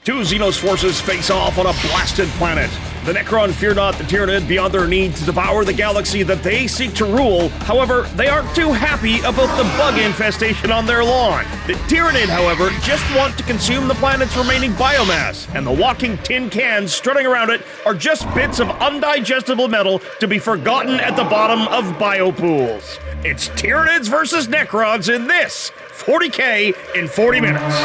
Two Xenos forces face off on a blasted planet. The Necron fear not the Tyranid beyond their need to devour the galaxy that they seek to rule. However, they aren't too happy about the bug infestation on their lawn. The Tyranid, however, just want to consume the planet's remaining biomass, and the walking tin cans strutting around it are just bits of undigestible metal to be forgotten at the bottom of biopools. It's Tyranids versus Necrons in this 40K in 40 minutes.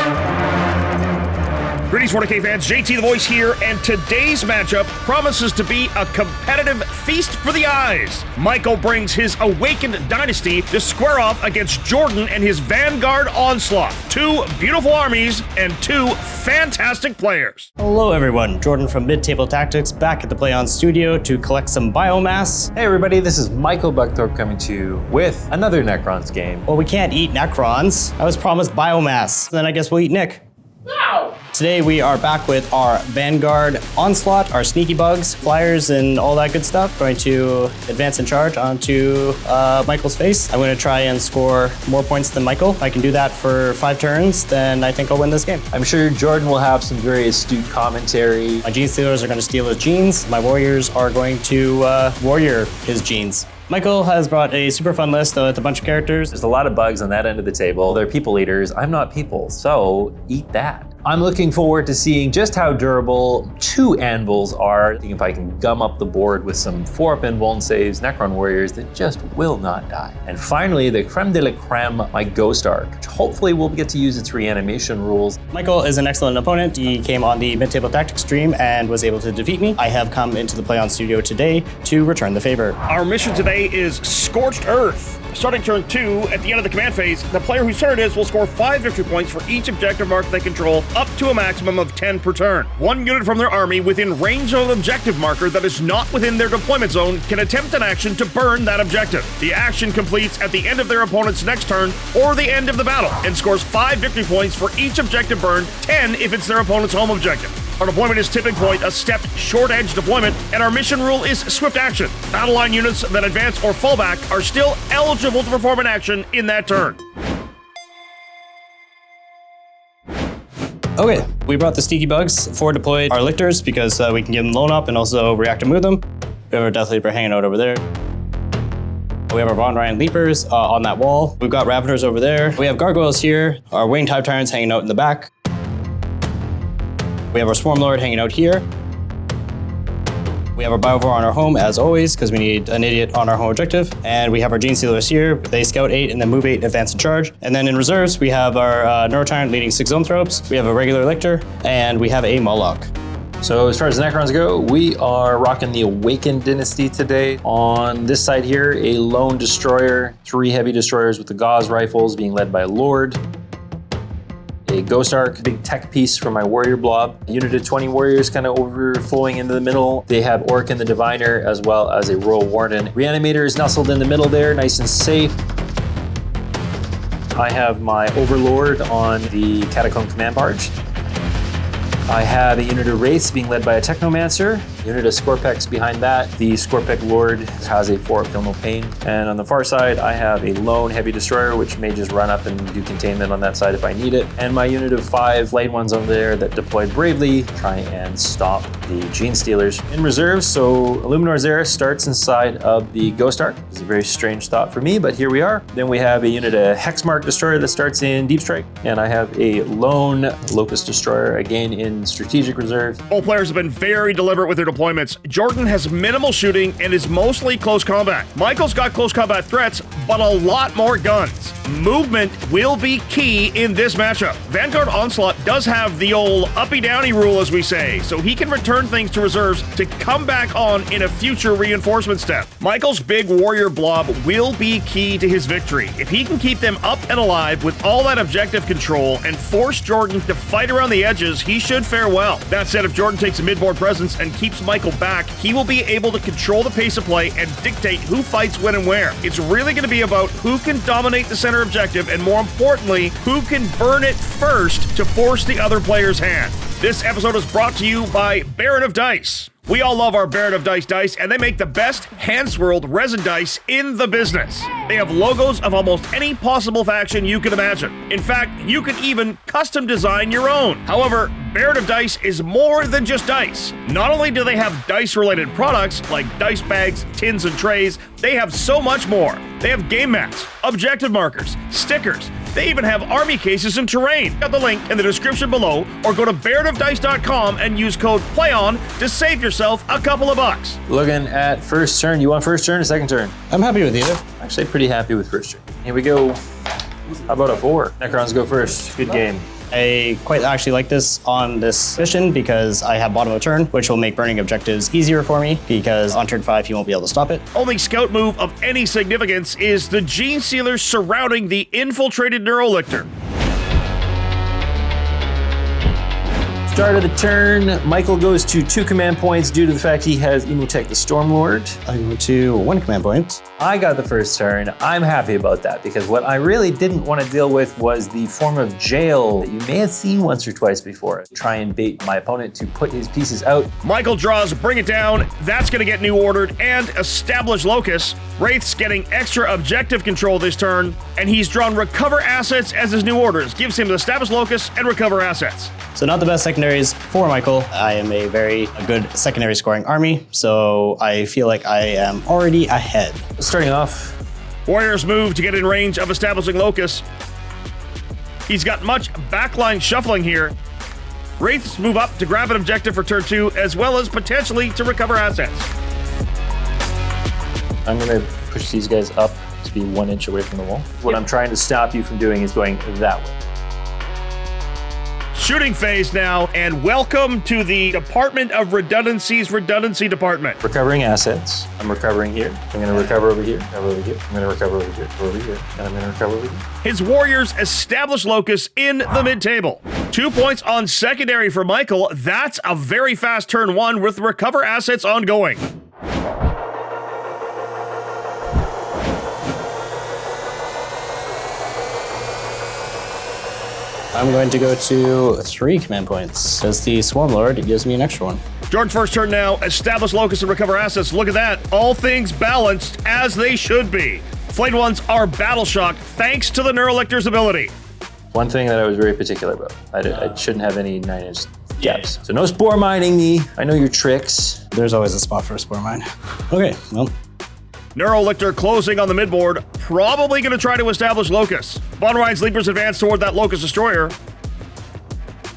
Greetings 40K fans, JT the Voice here, and today's matchup promises to be a competitive feast for the eyes. Michael brings his Awakened Dynasty to square off against Jordan and his Vanguard Onslaught. Two beautiful armies and two fantastic players. Hello everyone, Jordan from Mid-Table Tactics back at the Play On Studio to collect some biomass. Hey everybody, this is Michael Buckthorpe coming to you with another Necrons game. Well, we can't eat Necrons. I was promised biomass. Then I guess we'll eat Nick. No! Today we are back with our Vanguard Onslaught, our sneaky bugs, flyers, and all that good stuff. Going to advance and charge onto Michael's face. I'm going to try and score more points than Michael. If I can do that for 5 turns, then I think I'll win this game. I'm sure Jordan will have some very astute commentary. My Gene Stealers are going to steal his genes. My Warriors are going to warrior his genes. Michael has brought a super fun list with a bunch of characters. There's a lot of bugs on that end of the table. They're people eaters. I'm not people, so eat that. I'm looking forward to seeing just how durable 2 anvils are. I think if I can gum up the board with some 4-up invuln saves, Necron Warriors that just will not die. And finally, the creme de la creme, my Ghost Arc, which hopefully will get to use its reanimation rules. Michael is an excellent opponent. He came on the Mid-Table Tactics stream and was able to defeat me. I have come into the Play On Studio today to return the favor. Our mission today is Scorched Earth. Starting turn 2, at the end of the command phase, the player whose turn it is will score 5 victory points for each objective mark they control, up to a maximum of 10 per turn. 1 unit from their army within range of an objective marker that is not within their deployment zone can attempt an action to burn that objective. The action completes at the end of their opponent's next turn or the end of the battle, and scores 5 victory points for each objective burned, 10 if it's their opponent's home objective. Our deployment is Tipping Point, a stepped, short-edge deployment, and our mission rule is Swift Action. Battle line units that advance or fall back are still eligible to perform an action in that turn. Okay, we brought the sneaky bugs, 4 deployed our lictors because we can give them loan up and also react and move them. We have our Death Leaper hanging out over there. We have our Von Ryan Leapers on that wall. We've got Raveners over there. We have Gargoyles here. Our Winged Hive Tyrants hanging out in the back. We have our Swarm Lord hanging out here. We have our Biovore on our home, as always, because we need an idiot on our home objective. And we have our Gene Stealers here. They scout 8 and then move 8, advance and charge. And then in reserves, we have our Neurotyrant leading 6 Zoanthropes. We have a regular Lictor, and we have a Moloch. So as far as the Necrons go, we are rocking the Awakened Dynasty today. On this side here, a lone destroyer, 3 heavy destroyers with the Gauss rifles being led by Lord. A Ghost Arc, big tech piece for my Warrior blob. A unit of 20 Warriors kind of overflowing into the middle. They have Orikan the Diviner as well as a Royal Warden. Reanimator is nestled in the middle there, nice and safe. I have my Overlord on the Catacomb Command Barge. I have a unit of Wraiths being led by a Technomancer. Unit of Skorpechs behind that. The Skorpekh Lord has a 4-up Feel No Pain. And on the far side, I have a lone heavy destroyer, which may just run up and do containment on that side if I need it. And my unit of 5 Flayed Ones over there that deployed bravely, try and stop the Gene Stealers. In reserve, so Illuminor Szeras starts inside of the Ghost Arc. It's a very strange thought for me, but here we are. Then we have a unit of Hexmark Destroyer that starts in Deep Strike. And I have a lone Lokhust Destroyer, again in Strategic Reserve. All players have been very deliberate with their deployments. Jordan has minimal shooting and is mostly close combat. Michael's got close combat threats, but a lot more guns. Movement will be key in this matchup. Vanguard Onslaught does have the old uppy-downy rule, as we say, so he can return things to reserves to come back on in a future reinforcement step. Michael's big warrior blob will be key to his victory. If he can keep them up and alive with all that objective control and force Jordan to fight around the edges, he should fare well. That said, if Jordan takes a mid-board presence and keeps Michael back, he will be able to control the pace of play and dictate who fights when and where. It's really going to be about who can dominate the center objective and, more importantly, who can burn it first to force the other player's hand. This episode is brought to you by Baron of Dice. We all love our Baron of dice, and they make the best hand-swirled resin dice in the business. They have logos of almost any possible faction you can imagine. In fact, you can even custom design your own. However, Baron of Dice is more than just dice. Not only do they have dice-related products like dice bags, tins, and trays, they have so much more. They have game mats, objective markers, stickers. They even have army cases and terrain. Got the link in the description below, or go to baronofdice.com and use code PLAYON to save yourself a couple of bucks. Looking at first turn. You want first turn or second turn? I'm happy with either. Actually, pretty happy with first turn. Here we go. How about a 4? Necrons go first. Good game. I quite actually like this on this mission because I have bottom of turn, which will make burning objectives easier for me because on turn 5 you won't be able to stop it. Only scout move of any significance is the Gene Sealers surrounding the infiltrated Neurolictor. Start of the turn, Micheal goes to 2 command points due to the fact he has Imotekh the Stormlord. I go to 1 command point. I got the first turn. I'm happy about that because what I really didn't want to deal with was the form of jail that you may have seen once or twice before. Try and bait my opponent to put his pieces out. Micheal draws Bring It Down. That's going to get new ordered and establish Lokhust. Wraiths getting extra objective control this turn, and he's drawn Recover Assets as his new orders. Gives him the Establish Lokhust and Recover Assets. So not the best secondaries for Micheal. I am a very good secondary scoring army, so I feel like I am already ahead. Starting off, Warriors move to get in range of establishing Lokhust. He's got much backline shuffling here. Wraiths move up to grab an objective for turn 2, as well as potentially to recover assets. I'm going to push these guys up to be 1 inch away from the wall. What I'm trying to stop you from doing is going that way. Shooting phase now, and welcome to the Department of Redundancy's Redundancy Department. Recovering assets. I'm recovering here. I'm going to recover over here. Recover over here. I'm going to recover over here. Over here. And I'm going to recover over here. His warriors establish Lokhust in the mid-table. 2 points on secondary for Micheal. That's a very fast turn 1 with recover assets ongoing. I'm going to go to 3 command points. As the Swarmlord, it gives me an extra 1. Jordan's first turn now. Establish Lokhust and recover assets. Look at that. All things balanced as they should be. Flayed Ones are battle shocked thanks to the Neurolictor's ability. One thing that I was very particular about, I shouldn't have any 9-inch gaps. So no spore mining me. I know your tricks. There's always a spot for a spore mine. Okay, well. Neurolictor closing on the midboard, probably going to try to establish Lokhust. Von Ryan's Leapers advance toward that Lokhust Destroyer.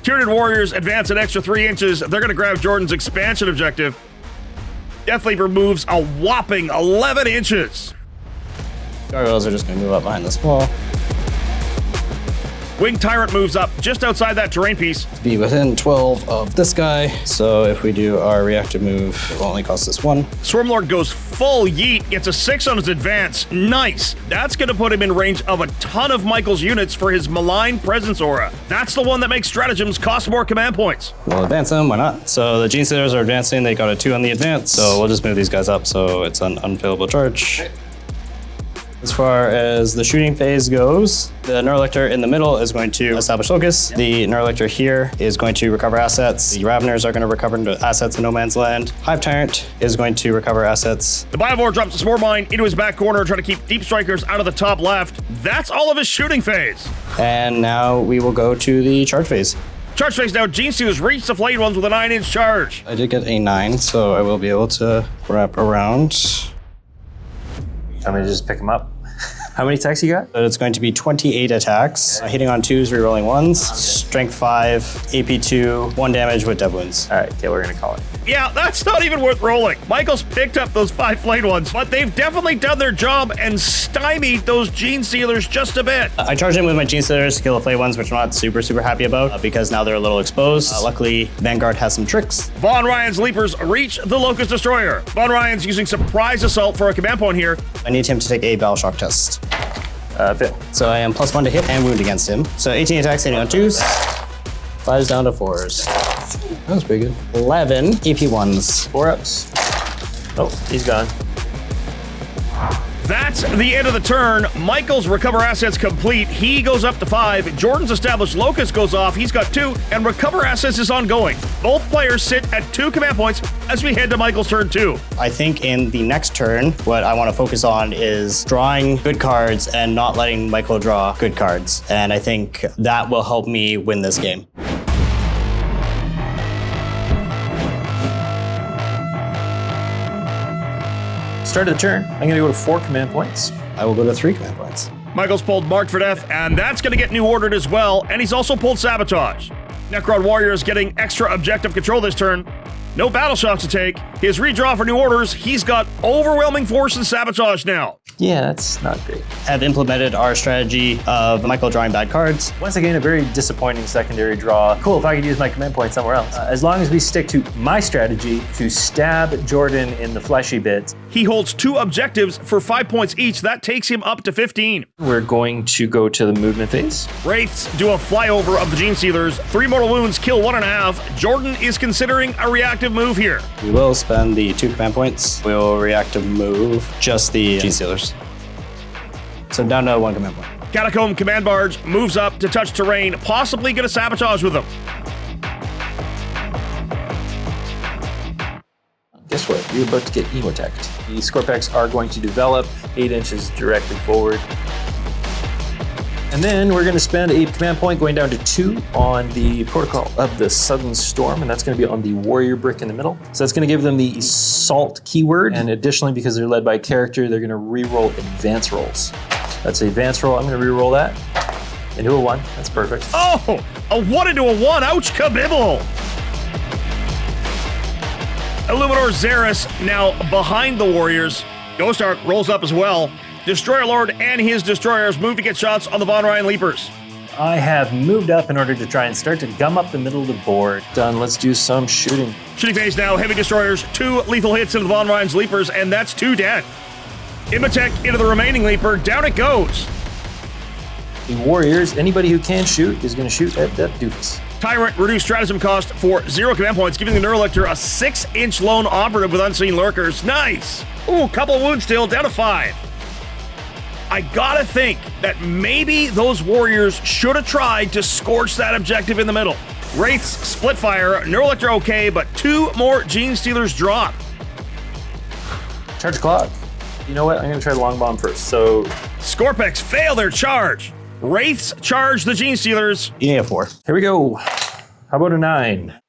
Tyranid Warriors advance an extra 3 inches. They're going to grab Jordan's expansion objective. Death Leaper moves a whopping 11 inches. Gargoyles are just going to move up behind this wall. Winged Tyrant moves up just outside that terrain piece. Be within 12 of this guy. So if we do our reactive move, it will only cost us 1. Swarmlord goes full yeet, gets a 6 on his advance. Nice. That's going to put him in range of a ton of Michael's units for his Malign Presence aura. That's the one that makes stratagems cost more command points. We'll advance them, why not? So the Gene Sealers are advancing, they got a 2 on the advance, so we'll just move these guys up so it's an unfailable charge. As far as the shooting phase goes, the Neurolictor in the middle is going to establish Lokhust. The Neurolictor here is going to recover assets. The Raveners are going to recover assets in No Man's Land. Hive Tyrant is going to recover assets. The Biovore drops a Spore Mine into his back corner, trying to keep Deep Strikers out of the top left. That's all of his shooting phase. And now we will go to the charge phase. Charge phase now, Gene Sealers reach the Flayed Ones with a 9-inch charge. I did get a 9, so I will be able to wrap around. I'm going to just pick them up. How many attacks you got? It's going to be 28 attacks. Hitting on 2s, rerolling 1s. Strength 5, AP 2, 1 damage with dev wounds. All right, okay, we're going to call it. Yeah, that's not even worth rolling. Michael's picked up those 5 Flayed Ones, but they've definitely done their job and stymied those Gene Sealers just a bit. I charged in with my Gene Sealers to kill the Flayed Ones, which I'm not super happy about because now they're a little exposed. Luckily, Vanguard has some tricks. Von Ryan's Leapers reach the Lokhust Destroyer. Von Ryan's using Surprise Assault for a command point here. I need him to take a Battle Shock test. Fail. So I am +1 to hit and wound against him. So 18 attacks hitting on 2s. 5s down to 4s. That was pretty good. 11 AP 1s. 4 ups. Oh, he's gone. That's the end of the turn. Michael's recover assets complete. He goes up to 5. Jordan's established Lokhust goes off. He's got 2. And recover assets is ongoing. Both players sit at 2 command points as we head to Michael's turn 2. I think in the next turn, what I want to focus on is drawing good cards and not letting Michael draw good cards. And I think that will help me win this game. Start of the turn, I'm going to go to 4 command points. I will go to 3 command points. Michael's pulled Marked for Death, and that's going to get new ordered as well, and he's also pulled Sabotage. Necron Warriors getting extra objective control this turn. No battle shocks to take. His redraw for new orders, he's got overwhelming force and Sabotage now. Yeah, that's not great. Have implemented our strategy of Michael drawing bad cards. Once again, a very disappointing secondary draw. Cool if I could use my command point somewhere else. As long as we stick to my strategy to stab Jordan in the fleshy bits. He holds 2 objectives for 5 points each. That takes him up to 15. We're going to go to the movement phase. Wraiths do a flyover of the Gene Stealers. 3 mortal wounds, kill 1.5. Jordan is considering a reactive move here. We will spend the 2 command points. We will reactive move just the Gene Stealers. So down to 1 command point. Catacomb Command Barge moves up to touch terrain, possibly get a Sabotage with them. Guess what? You're about to get Imotekh. The Skorpeks are going to develop 8 inches directly forward. And then we're going to spend a command point going down to 2 on the Protocol of the Sudden Storm, and that's going to be on the Warrior brick in the middle. So that's going to give them the Salt keyword, and additionally, because they're led by character, they're going to re-roll advance rolls. That's an advance roll. I'm going to re-roll that into a 1. That's perfect. Oh, a 1 into a 1. Ouch, kabibble. Illuminor Szeras now behind the Warriors. Ghost Arc rolls up as well. Destroyer Lord and his Destroyers move to get shots on the Von Ryan Leapers. I have moved up in order to try and start to gum up the middle of the board. Done. Let's do some shooting. Shooting phase now. Heavy Destroyers. 2 lethal hits into the Von Ryan's Leapers, and that's 2 dead. Imotekh into the remaining Leaper. Down it goes. The Warriors, anybody who can shoot is going to shoot at that doofus. Tyrant reduced Stratism cost for 0 command points, giving the Neurolector a 6-inch lone operative with unseen lurkers. Nice. Ooh, couple wounds still. Down to 5. I gotta think that maybe those Warriors should have tried to scorch that objective in the middle. Wraiths split fire, Neurolector okay, but 2 more Gene Stealers drop. Charge clock. You know what? I'm gonna try the long bomb first. So Skorpeks fail their charge. Wraiths charge the Gene Stealers. You need a 4. here we go. How about a 9?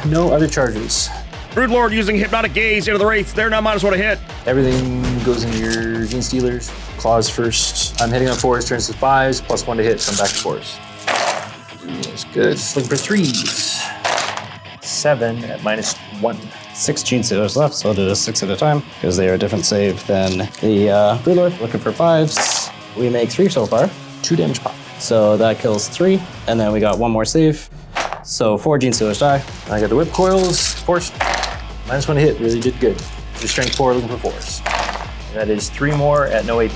No other charges. Broodlord using Hypnotic Gaze into the Wraiths. They're now -1 to hit. Everything goes into your Gene Stealers. Claws first. I'm hitting on 4s, turns to 5s, +1 to hit, come back to 4s. That's good. Looking for 3s. 7 at -1. 6 Gene Stealers left, so I'll do this 6 at a time, because they are a different save than the Broodlord. Looking for 5s. We make 3 so far. 2 damage pop. So that kills 3, and then we got 1 more save. So 4 Gene Stealers die. I got the whip coils, force. -1 to hit, really did good. Your strength 4, looking for 4s. And that is 3 more at no AP.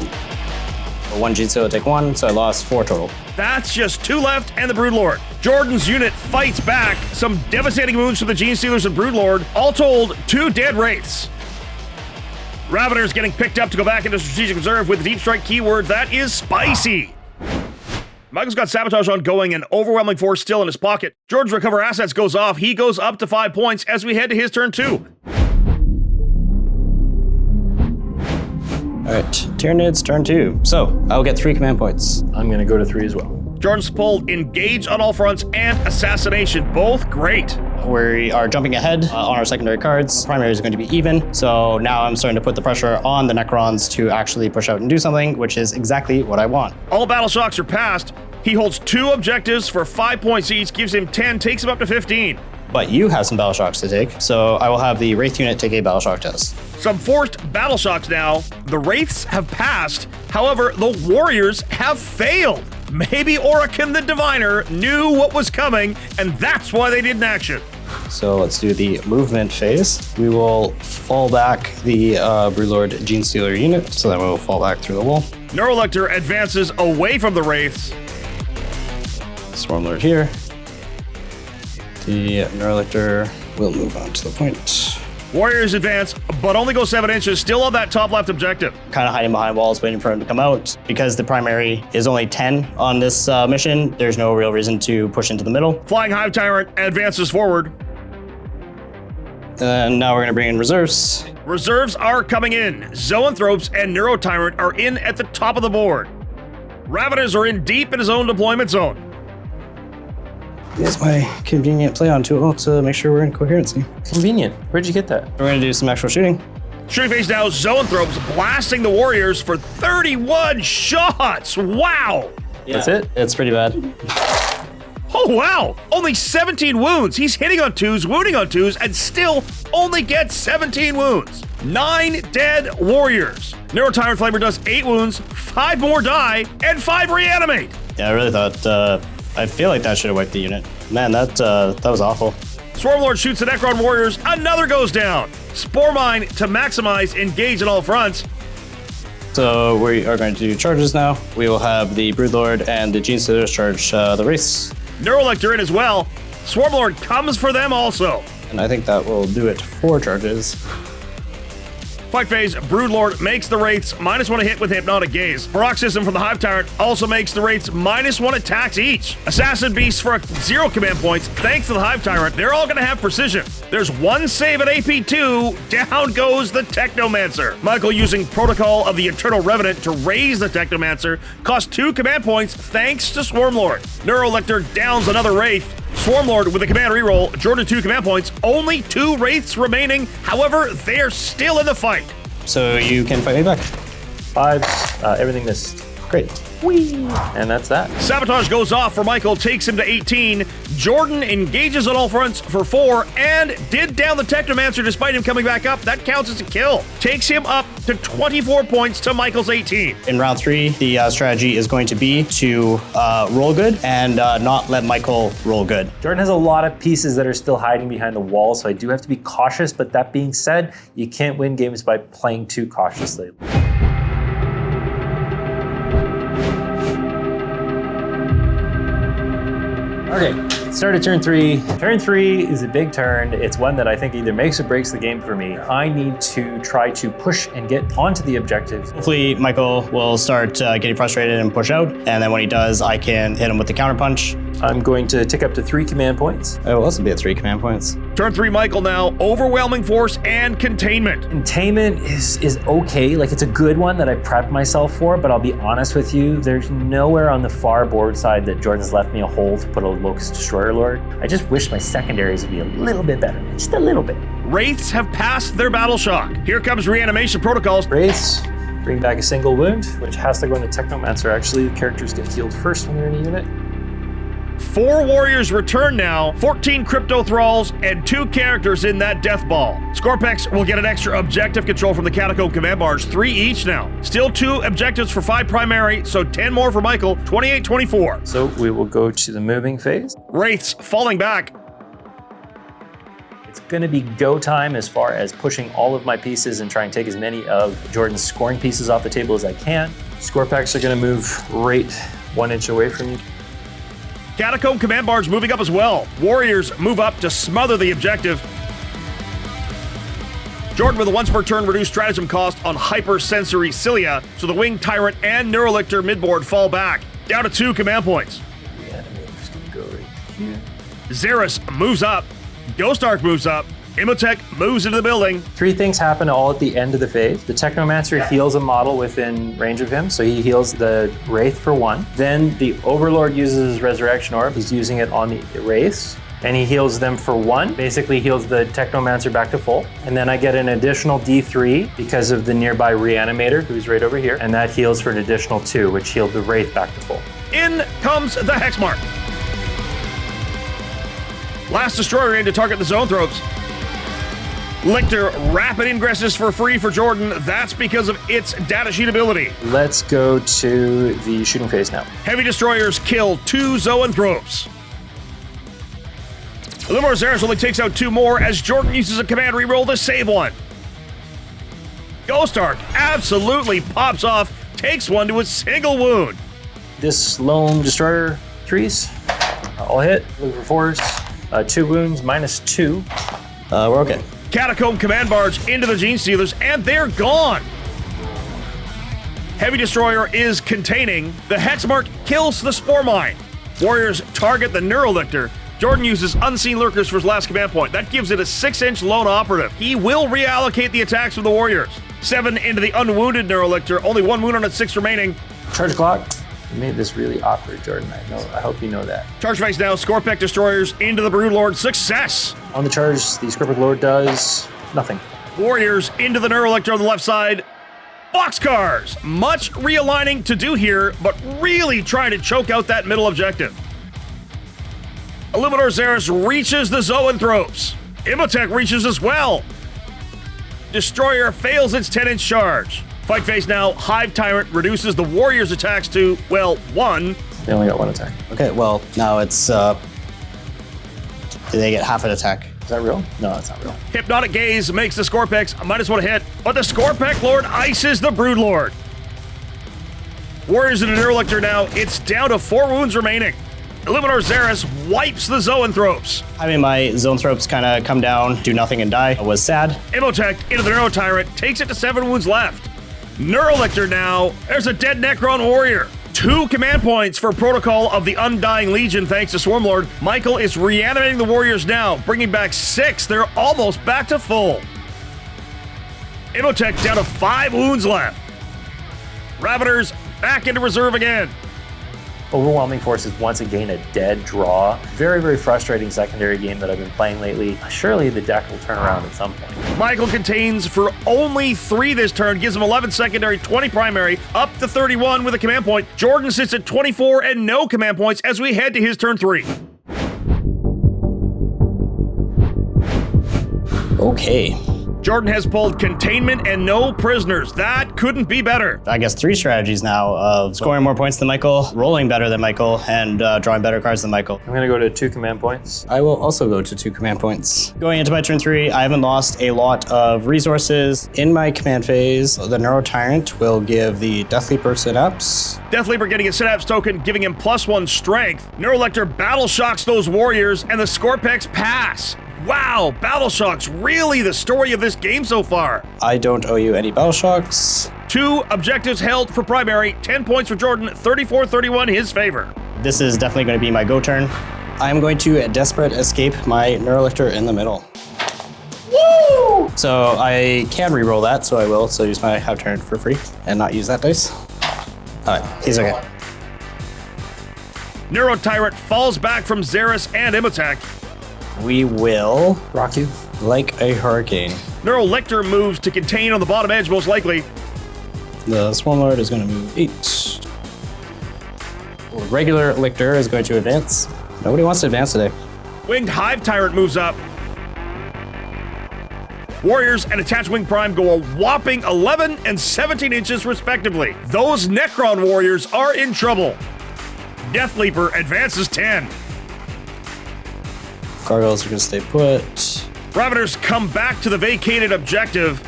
1 Gene Stealer take 1, so I lost 4 total. That's just 2 left and the Broodlord. Jordan's unit fights back. Some devastating wounds to the Gene Stealers and Broodlord. All told, 2 dead Wraiths. Ravener's getting picked up to go back into Strategic Reserve with the Deep Strike keyword. That is spicy. Michael's got Sabotage ongoing and overwhelming force still in his pocket. Jordan's recover assets goes off. He goes up to 5 points as we head to his turn 2. All right, Tyranids turn 2. So I'll get 3 command points. I'm gonna go to 3 as well. Jordan's pulled Engage on all fronts and Assassination. Both great. We are jumping ahead on our secondary cards. Primary is going to be even. So now I'm starting to put the pressure on the Necrons to actually push out and do something, which is exactly what I want. All battle shocks are passed. He holds 2 objectives for 5 points each, gives him 10, takes him up to 15. But you have some battle shocks to take, so I will have the Wraith unit take a battle shock test. Some forced battle shocks now. The Wraiths have passed. However, the Warriors have failed. Maybe Orikan the Diviner knew what was coming, and that's why they didn't action. So let's do the movement phase. We will fall back the Broodlord Gene Stealer unit, so then we will fall back through the wall. Neurolector advances away from the Wraiths. Stormlord here. The Neurolector will move on to the point. Warriors advance, but only go 7 inches, still on that top left objective. Kind of hiding behind walls, waiting for him to come out. Because the primary is only 10 on this mission, there's no real reason to push into the middle. Flying Hive Tyrant advances forward. And now we're going to bring in reserves. Reserves are coming in. Zoanthropes and Neurotyrant are in at the top of the board. Ravenous are in deep in his own deployment zone. Here's my convenient play on tool to make sure we're in coherency. Convenient. Where'd you get that? We're going to do some actual shooting. Shooting phase now, Zoanthropes blasting the Warriors for 31 shots. Wow. That's it? It's pretty bad. Oh, wow. Only 17 wounds. He's hitting on 2s, wounding on 2s, and still only gets 17 wounds. 9 dead Warriors. Neurotyrant Flamer does 8 wounds, 5 more die, and 5 reanimate. Yeah, I really thought, I feel like that should have wiped the unit. Man, that was awful. Swarmlord shoots the Necron Warriors, another goes down. Spore Mine to maximize engage on all fronts. So we are going to do charges now. We will have the Broodlord and the Gene Stealers charge the Wraiths. Neurolector in as well. Swarmlord comes for them also. And I think that will do it for charges. Fight phase, Broodlord makes the Wraiths -1 a hit with Hypnotic Gaze. Paroxysm from the Hive Tyrant also makes the Wraiths -1 attacks each. Assassin Beasts for 0 command points. Thanks to the Hive Tyrant, they're all going to have precision. There's 1 save at AP2. Down goes the Technomancer. Michael using Protocol of the Eternal Revenant to raise the Technomancer. Cost 2 command points thanks to Swarmlord. Neurolector downs another Wraith. Swarmlord with a command reroll, Jordan 2 command points, only 2 Wraiths remaining. However, they're still in the fight. So you can fight me back. 5, everything missed. Great. Whee! And that's that. Sabotage goes off for Michael, takes him to 18. Jordan engages on all fronts for 4 and did down the Technomancer despite him coming back up. That counts as a kill. Takes him up to 24 points to Michael's 18. In round 3, the strategy is going to be to roll good and not let Michael roll good. Jordan has a lot of pieces that are still hiding behind the wall, so I do have to be cautious, but that being said, you can't win games by playing too cautiously. Okay, start at turn 3. Turn 3 is a big turn. It's one that I think either makes or breaks the game for me. I need to try to push and get onto the objectives. Hopefully Michael will start getting frustrated and push out, and then when he does, I can hit him with the counterpunch. I'm going to tick up to 3 command points. It will also be at 3 command points. Turn 3 Michael now, overwhelming force and containment. Containment is okay, like it's a good one that I prepped myself for, but I'll be honest with you, there's nowhere on the far board side that Jordan's left me a hole to put a Lokhust Destroyer Lord. I just wish my secondaries would be a little bit better, just a little bit. Wraiths have passed their battle shock. Here comes reanimation protocols. Wraiths, bring back a single wound, which has to go into Technomancer actually. The characters get healed first when they're in a unit. 4 Warriors return now, 14 Cryptothralls, and 2 characters in that Death Ball. Skorpekh will get an extra objective control from the Catacomb command barge, 3 each now. Still 2 objectives for 5 primary, so 10 more for Michael, 28-24. So we will go to the moving phase. Wraiths falling back. It's going to be go time as far as pushing all of my pieces and try and take as many of Jordan's scoring pieces off the table as I can. Skorpechs are going to move right 1 inch away from you. Catacomb command barge moving up as well. Warriors move up to smother the objective. Jordan with a once per turn reduced stratagem cost on hypersensory cilia, so the Winged Tyrant and Neurolictor midboard fall back. Down to 2 command points. Reanimator's going to go right here. Szeras moves up. Ghost Arc moves up. Imotekh moves into the building. 3 things happen all at the end of the phase. The Technomancer heals a model within range of him, so he heals the Wraith for 1. Then the Overlord uses his Resurrection Orb. He's using it on the Wraiths, and he heals them for 1. Basically heals the Technomancer back to full. And then I get an additional D3 because of the nearby Reanimator, who's right over here, and that heals for an additional 2, which healed the Wraith back to full. In comes the Hexmark. Last Destroyer in to target the Zoanthropes. Lictor rapid ingresses for free for Jordan. That's because of its datasheet ability. Let's go to the shooting phase now. Heavy Destroyers kill 2 Zoanthropes. Illuminor Szeras only takes out 2 more as Jordan uses a command reroll to save 1. Ghost Arc absolutely pops off, takes 1 to a single wound. This lone Destroyer 3s, all hit, looking for 4s, 2 wounds, -2. We're okay. Catacomb Command Barge into the Gene Stealers, and they're gone. Heavy Destroyer is containing. The Hexmark kills the Spore Mine. Warriors target the Neurolictor. Jordan uses Unseen Lurkers for his last command point. That gives it a 6-inch lone operative. He will reallocate the attacks from the Warriors. 7 into the Unwounded Neurolictor. Only 1 wound on its 6 remaining. Charge clock. You made this really awkward, Jordan. I hope you know that. Charge phase now. Skorpekh Destroyers into the Broodlord. Success. On the charge, the Skorpekh Lord does nothing. Warriors into the Neurolictor on the left side. Boxcars. Much realigning to do here, but really trying to choke out that middle objective. Illuminor Szeras reaches the Zoanthropes. Imotekh reaches as well. Destroyer fails its 10-inch charge. Fight phase now. Hive Tyrant reduces the Warriors' attacks to, well, 1. They only got 1 attack. Okay, well, now it's, do they get half an attack? Is that real? No, that's not real. Hypnotic Gaze makes the Skorpechs -1 hit, but the Skorpekh Lord ices the Broodlord. Warriors in a Neurolictor now. It's down to 4 wounds remaining. Illuminor Szeras wipes the Zoanthropes. Having my Zoanthropes kind of come down, do nothing and die was sad. Imotekh into the Neuro Tyrant takes it to 7 wounds left. Neurolictor now. There's a dead Necron Warrior. 2 command points for Protocol of the Undying Legion thanks to Swarmlord. Micheal is reanimating the Warriors now, bringing back 6. They're almost back to full. Imotekh down to 5 wounds left. Raveners back into reserve again. Overwhelming Force is once again a dead draw. Very, very frustrating secondary game that I've been playing lately. Surely the deck will turn around at some point. Micheal contains for only 3 this turn, gives him 11 secondary, 20 primary, up to 31 with a command point. Jordan sits at 24 and no command points as we head to his turn 3. Okay. Jordan has pulled containment and no prisoners. That couldn't be better. I guess 3 strategies now of scoring more points than Micheal, rolling better than Micheal, and drawing better cards than Micheal. I'm gonna go to 2 command points. I will also go to 2 command points. Going into my turn 3, I haven't lost a lot of resources. In my command phase, the Neuro Tyrant will give the Death Leaper synapse. Death Leaper getting a synapse token, giving him +1 strength. Neurolictor battle shocks those warriors, and the Skorpechs pass. Wow, Battle Shock's really the story of this game so far. I don't owe you any Battle Shocks. 2 objectives held for primary, 10 points for Jordan, 34-31 his favor. This is definitely going to be my go turn. I'm going to Desperate Escape my Neurolictor in the middle. Woo! So I can reroll that, so I will. So use my Hive Turn for free and not use that dice. All right, he's okay. Neuro Tyrant falls back from Szeras and Imotekh. We will Rock you. like a hurricane. Neurolictor moves to contain on the bottom edge, most likely. The Swarmlord is going to move 8. Regular Lictor is going to advance. Nobody wants to advance today. Winged Hive Tyrant moves up. Warriors and Attached Wing Prime go a whopping 11 and 17 inches respectively. Those Necron Warriors are in trouble. Death Leaper advances 10. Gargoyles are going to stay put. Raveners come back to the vacated objective.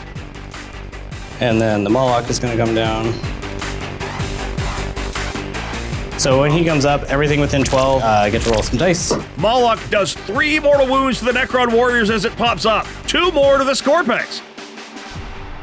And then the Moloch is going to come down. So when he comes up, everything within 12, I get to roll some dice. Moloch does 3 mortal wounds to the Necron Warriors as it pops up. 2 more to the Skorpechs.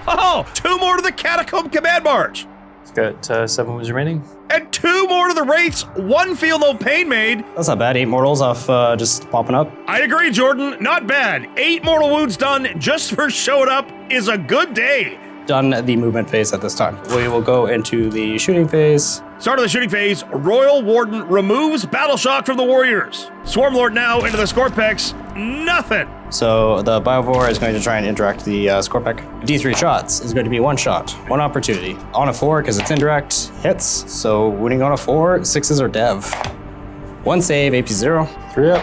Oh, 2 more to the Catacomb Command Barge. It's got 7 wounds remaining. And 2 more to the Wraiths. 1 Feel No Pain made. That's not bad. 8 mortals off just popping up. I agree, Jordan. Not bad. 8 mortal wounds done just for showing up is a good day. Done the movement phase at this time. We will go into the shooting phase. Start of the shooting phase, Royal Warden removes Battle Shock from the Warriors. Swarmlord now into the Skorpechs. Nothing. So the Biovore is going to try and interact the Skorpekh. D3 shots is going to be 1 shot, 1 opportunity. On a 4, because it's indirect, hits. So winning on a 4, 6s are dev. 1 save, AP 0. 3 up.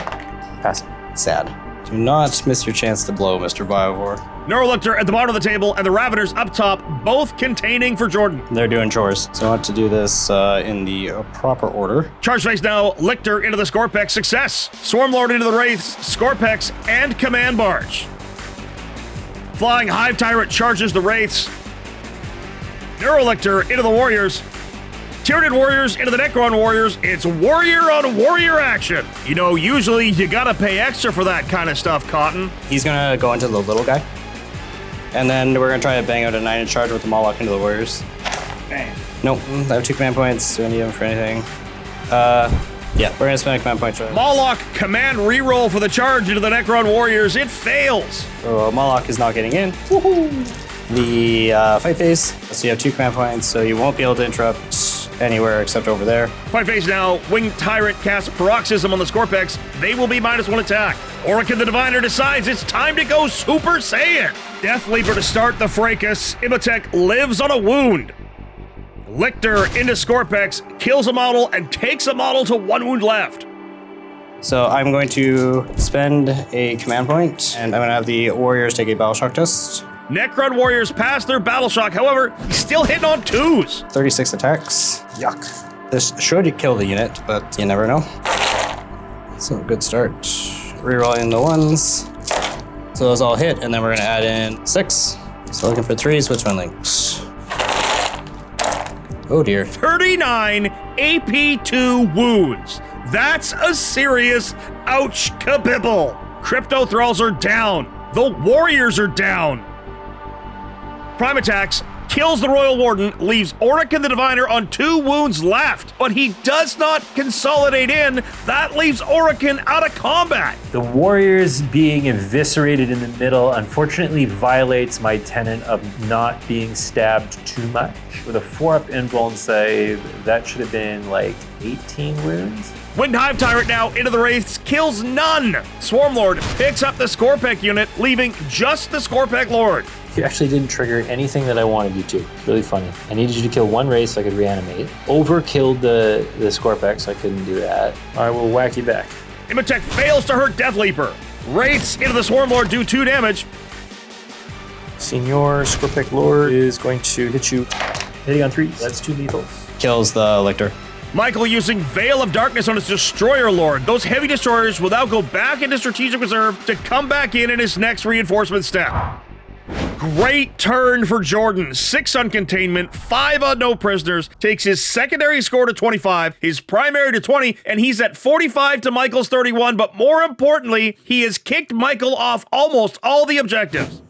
Pass. Sad. Do not miss your chance to blow, Mr. Biovore. Neurolictor at the bottom of the table and the Raveners up top, both containing for Jordan. They're doing chores. So I want to do this in the proper order. Charge phase now, Lictor into the Skorpekh, success. Swarmlord into the Wraiths, Skorpechs, and Command Barge. Flying Hive Tyrant charges the Wraiths. Neurolictor into the Warriors. Jordan Warriors into the Necron Warriors. It's warrior on warrior action. You know, usually you gotta pay extra for that kind of stuff, Cotton. He's gonna go into the little guy. And then we're gonna try to bang out a 9-inch charge with the Moloch into the Warriors. Bang. Nope, I have 2 command points. Do I need them for anything? Yeah, we're gonna spend a command point. Moloch, command reroll for the charge into the Necron Warriors. It fails. So Moloch is not getting in. Woohoo! The fight phase, so you have 2 command points, so you won't be able to interrupt anywhere except over there. Fight phase now. Winged Tyrant casts Paroxysm on the Skorpeks. They will be -1 attack. Orikan the Diviner decides it's time to go Super Saiyan. Death Leaper to start the fracas. Imotekh lives on a wound. Lictor into Skorpeks, kills a model, and takes a model to 1 wound left. So I'm going to spend a command point, and I'm gonna have the Warriors take a Battle Shock test. Necron Warriors pass their Battle Shock, however, he's still hitting on 2s. 36 attacks. Yuck. This should kill the unit, but you never know. So good start. Rerolling the 1s. So those all hit, and then we're gonna add in 6. So looking for 3s, which one links? Oh dear. 39 AP2 wounds. That's a serious ouch kabibble. Cryptothralls are down. The Warriors are down. Prime attacks, kills the Royal Warden, leaves Orikan the Diviner on 2 wounds left, but he does not consolidate in. That leaves Orikan out of combat. The Warriors being eviscerated in the middle unfortunately violates my tenet of not being stabbed too much. With a 4-up invuln save, that should have been like 18 wounds. Winged Hive Tyrant now into the Wraiths, kills none. Swarmlord picks up the Skorpekh unit, leaving just the Skorpekh Lord. You actually didn't trigger anything that I wanted you to. Really funny. I needed you to kill 1 Wraith so I could reanimate. Overkilled the Skorpekh, so I couldn't do that. I will whack you back. Imotekh fails to hurt Death Leaper. Wraiths into the Swarmlord do 2 damage. Senior Skorpekh Lord is going to hit you. Hitting on 3. That's 2 lethals. Kills the Lictor. Michael using Veil of Darkness on his Destroyer Lord. Those heavy destroyers will now go back into Strategic Reserve to come back in his next reinforcement step. Great turn for Jordan. 6 on containment, 5 on no prisoners, takes his secondary score to 25, his primary to 20, and he's at 45 to Michael's 31, but more importantly, he has kicked Michael off almost all the objectives.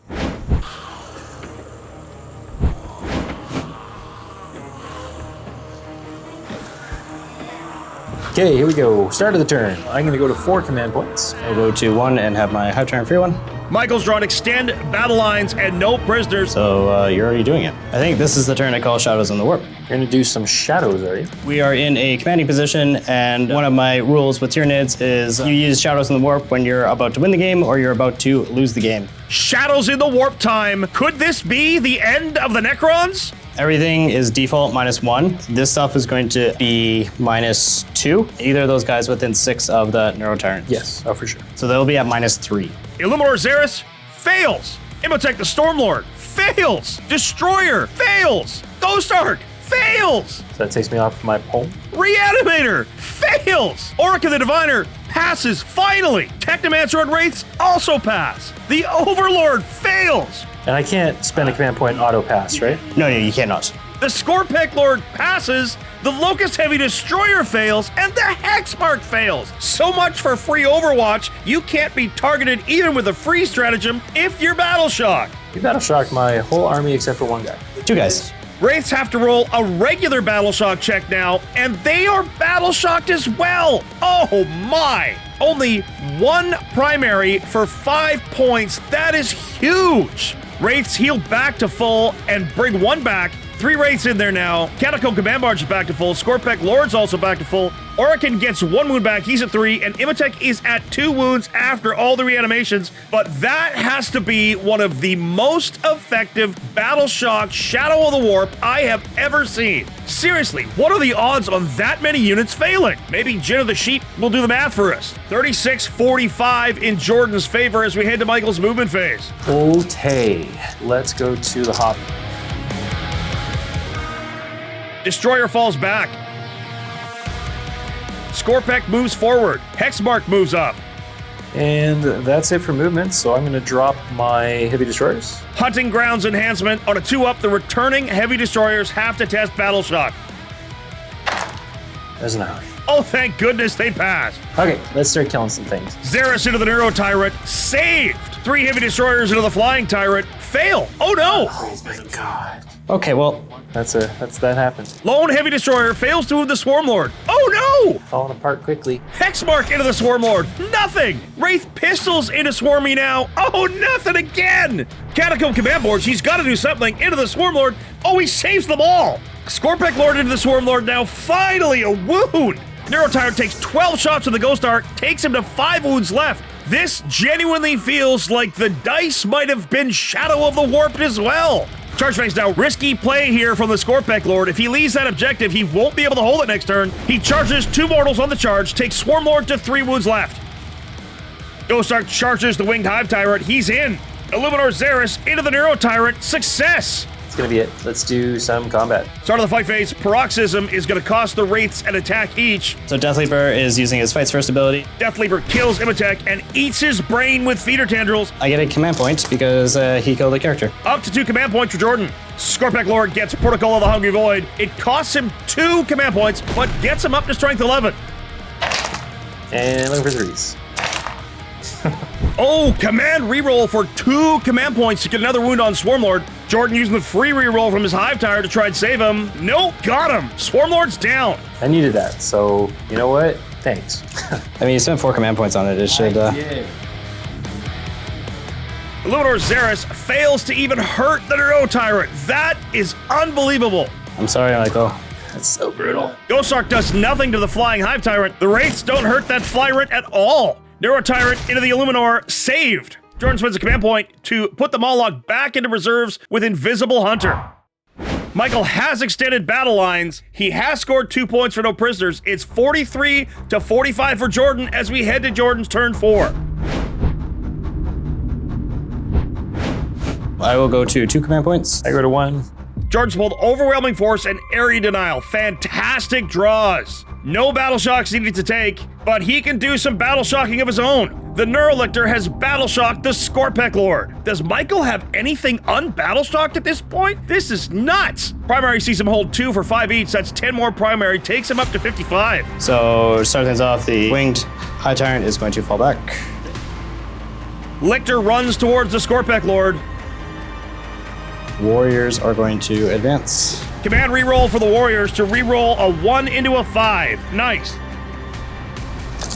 Okay, here we go. Start of the turn. I'm going to go to 4 command points. I'll go to 1 and have my high turn free 1. Michael's drawn extend, battle lines, and no prisoners. So you're already doing it. I think this is the turn I call Shadows in the Warp. You're going to do some shadows, are you? We are in a commanding position, and one of my rules with Tyranids is you use Shadows in the Warp when you're about to win the game or you're about to lose the game. Shadows in the Warp time. Could this be the end of the Necrons? Everything is default -1. This stuff is going to be -2. Either of those guys within 6 of the Neurotyrants. Yes, oh for sure. So they'll be at -3. Illuminor Szeras fails. Imotekh the Stormlord fails. Destroyer fails. Ghost Arc fails. So that takes me off my pole. Reanimator fails. Orikan the Diviner passes finally. Technomancer and Wraiths also pass. The Overlord fails. And I can't spend a command point auto pass, right? No, you cannot. The Skorpekh Lord passes, the Lokhust Heavy Destroyer fails, and the Hexmark fails. So much for free Overwatch, you can't be targeted even with a free stratagem if you're Battle Shock. You battle shocked my whole army except for 1 guy. 2 guys. Wraiths have to roll a regular Battle Shock check now, and they are Battle Shocked as well. Oh my! Only 1 primary for 5 points. That is huge. Wraiths heal back to full and bring 1 back. 3 Wraiths in there now. Catacomb Command Barge is back to full. Skorpekh Lord's also back to full. Orikan gets 1 wound back. He's at 3. And Imotekh is at 2 wounds after all the reanimations. But that has to be one of the most effective Battle Shock Shadow of the Warp I have ever seen. Seriously, what are the odds on that many units failing? Maybe Jin of the Sheep will do the math for us. 36-45 in Jordan's favor as we head to Michael's movement phase. Okay, let's go to the hop. Destroyer falls back. Skorpekh moves forward. Hexmark moves up. And that's it for movement, so I'm going to drop my Heavy Destroyers. Hunting Grounds Enhancement. On a 2-up, the returning Heavy Destroyers have to test Battle Shock. There's an ally. Oh, thank goodness they passed. Okay, let's start killing some things. Szeras into the Neuro Tyrant, saved. 3 heavy destroyers into the Flying Tyrant, fail. Oh no! Oh my god. Okay, well, that happened. Lone heavy destroyer fails to move the Swarmlord. Oh no! Falling apart quickly. Hexmark into the Swarmlord, nothing! Wraith pistols into Swarmy now. Oh, nothing again! Catacomb command boards, he's got to do something. Into the Swarmlord. Oh, he saves them all! Skorpekh Lord into the Swarmlord now, finally a wound! Neuro Tyrant takes 12 shots with the Ghost Dart, takes him to 5 wounds left. This genuinely feels like the dice might have been Shadow of the Warped as well. Charge phase now, risky play here from the Skorpekh Lord. If he leaves that objective, he won't be able to hold it next turn. He charges 2 mortals on the charge, takes Swarmlord to 3 wounds left. Ghost Dart charges the Winged Hive Tyrant, he's in. Illuminor Szeras into the Neuro Tyrant, success! That's gonna be it. Let's do some combat. Start of the fight phase, Paroxysm is going to cost the Wraiths an attack each. so Death Leaper is using his Fights First ability. Death Leaper kills Imotekh and eats his brain with feeder tendrils. I get a command point because he killed a character. Up to 2 command points for Jordan. Skorpekh Lord gets Protocol of the Hungry Void. It costs him 2 command points, but gets him up to Strength 11. And looking for 3s. Oh, command reroll for 2 command points to get another wound on Swarmlord. Jordan using the free reroll from his Hive Tyrant to try and save him. Nope, got him. Swarmlord's down. I needed that, so you know what? Thanks. I mean, you spent 4 command points on it. It should. Illuminor Szeras fails to even hurt the Neuro Tyrant. That is unbelievable. I'm sorry, Michael. That's so brutal. Ghost Arc does nothing to the Flying Hive Tyrant. The Wraiths don't hurt that Flyrant at all. Neuro Tyrant into the Illuminor, saved. Jordan spends a command point to put the Moloch back into reserves with Invisible Hunter. Michael has extended battle lines. He has scored 2 points for no prisoners. It's 43 to 45 for Jordan as we head to Jordan's turn 4. I will go to 2 command points. I go to 1. Jordan's pulled Overwhelming Force and Area Denial. Fantastic draws. No battle shocks needed to take, but he can do some battle shocking of his own. The Neurolictor has battle shocked the Skorpekh Lord. Does Michael have anything unbattle shocked at this point? This is nuts. Primary sees him hold 2 for 5 each. That's 10 more primary. Takes him up to 55. So to start things off, the Winged Hive Tyrant is going to fall back. Lictor runs towards the Skorpekh Lord. Warriors are going to advance. Command reroll for the Warriors to reroll a 1 into a 5. Nice.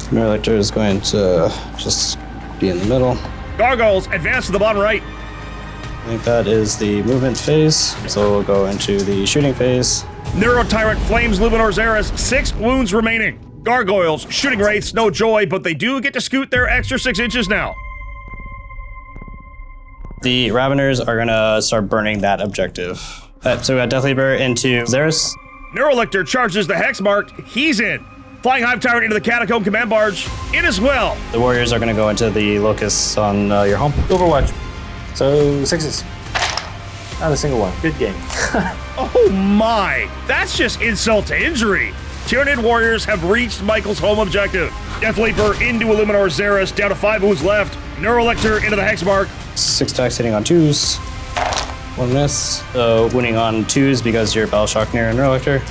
Neurolictor is going to just be in the middle. Gargoyles advance to the bottom right. I think that is the movement phase. So we'll go into the shooting phase. Neuro Tyrant flames Illuminor Szeras. 6 wounds remaining. Gargoyles, shooting Wraiths, no joy, but they do get to scoot their extra 6 inches now. The Raveners are going to start burning that objective. So we got Death Leaper into Szeras. Neurolictor charges the Hexmark. He's in. Flying Hive Tyrant into the Catacomb command barge. In as well. The Warriors are going to go into the Locusts on your home. Overwatch. So 6s. Not a single one. Good game. Oh my! That's just insult to injury. Tyranid Warriors have reached Michael's home objective. Death Leaper into Illuminor Szeras, down to 5 wounds left. Neurolictor into the Hexmark. 6 attacks hitting on 2s. 1 miss. So wounding on 2s because you're Battle Shock near Neurolictor.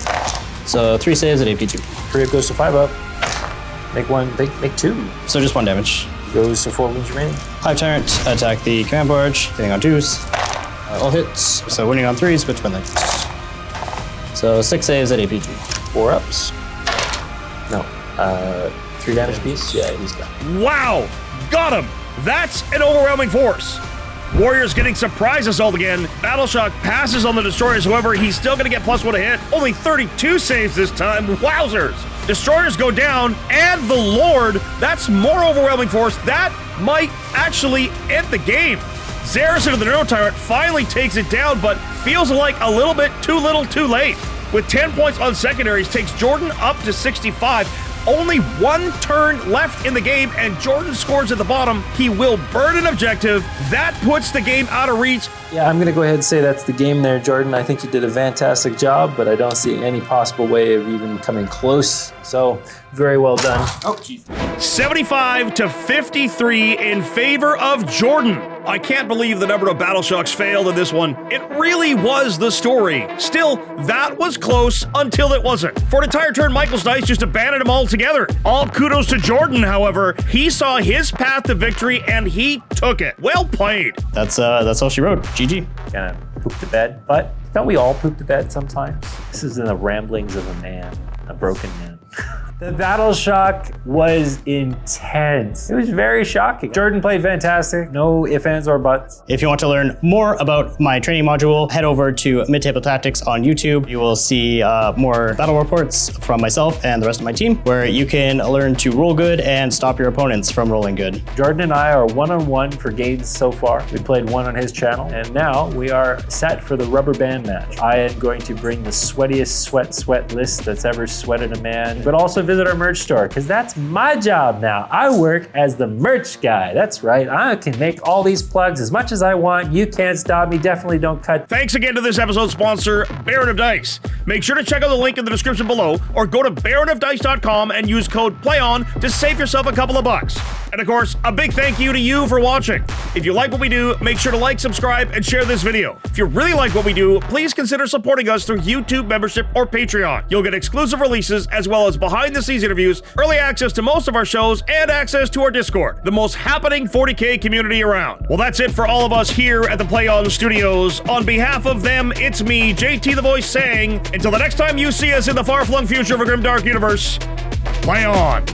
So 3 saves at AP2. Hurry up goes to 5 up. Make 1, make 2. So just 1 damage. Goes to 4 wounds remaining. Hive Tyrant attack the command barge, hitting on 2s. All hits. So winning on 3s, but 1 hits. So 6 saves at AP2. 4 ups. No. 3 damage piece. Yeah, he's done. Wow! Got him! That's an overwhelming force. Warriors getting surprise assault again. Battle Shock passes on the Destroyers, however, he's still going to get +1 to hit. Only 32 saves this time. Wowzers! Destroyers go down, and the Lord, that's more overwhelming force. That might actually end the game. Szeras into the Neuro Tyrant finally takes it down, but feels like a little bit too little too late. With 10 points on secondaries, takes Jordan up to 65. Only 1 turn left in the game, and Jordan scores at the bottom. He will burn an objective. That puts the game out of reach. Yeah, I'm going to go ahead and say that's the game there, Jordan. I think you did a fantastic job, but I don't see any possible way of even coming close. So, very well done. Oh, jeez. 75 to 53 in favor of Jordan. I can't believe the number of battle shocks failed in this one. It really was the story. Still, that was close until it wasn't. For an entire turn, Michael's dice just abandoned them altogether. All kudos to Jordan, however. He saw his path to victory and he took it. Well played. That's all she wrote. GG. Kind of pooped the bed, but don't we all poop the bed sometimes? This is in the ramblings of a man, a broken man. The battle shock was intense. It was very shocking. Jordan played fantastic. No ifs, ands, or buts. If you want to learn more about my training module, head over to Mid-Table Tactics on YouTube. You will see more battle reports from myself and the rest of my team, where you can learn to roll good and stop your opponents from rolling good. Jordan and I are one-on-one for games so far. We played one on his channel, and now we are set for the rubber band match. I am going to bring the sweatiest sweat list that's ever sweated a man, but also visit our merch store, because that's my job now. I work as the merch guy. That's right. I can make all these plugs as much as I want. You can't stop me. Definitely don't cut. Thanks again to this episode's sponsor, Baron of Dice. Make sure to check out the link in the description below, or go to baronofdice.com and use code PLAYON to save yourself a couple of bucks. And of course, a big thank you to you for watching. If you like what we do, make sure to like, subscribe, and share this video. If you really like what we do, please consider supporting us through YouTube membership or Patreon. You'll get exclusive releases as well as behind-the-scenes interviews, early access to most of our shows, and access to our Discord, the most happening 40K community around. Well, that's it for all of us here at the Play On Studios. On behalf of them, it's me, JT the Voice, saying, until the next time you see us in the far-flung future of a grimdark universe, play on.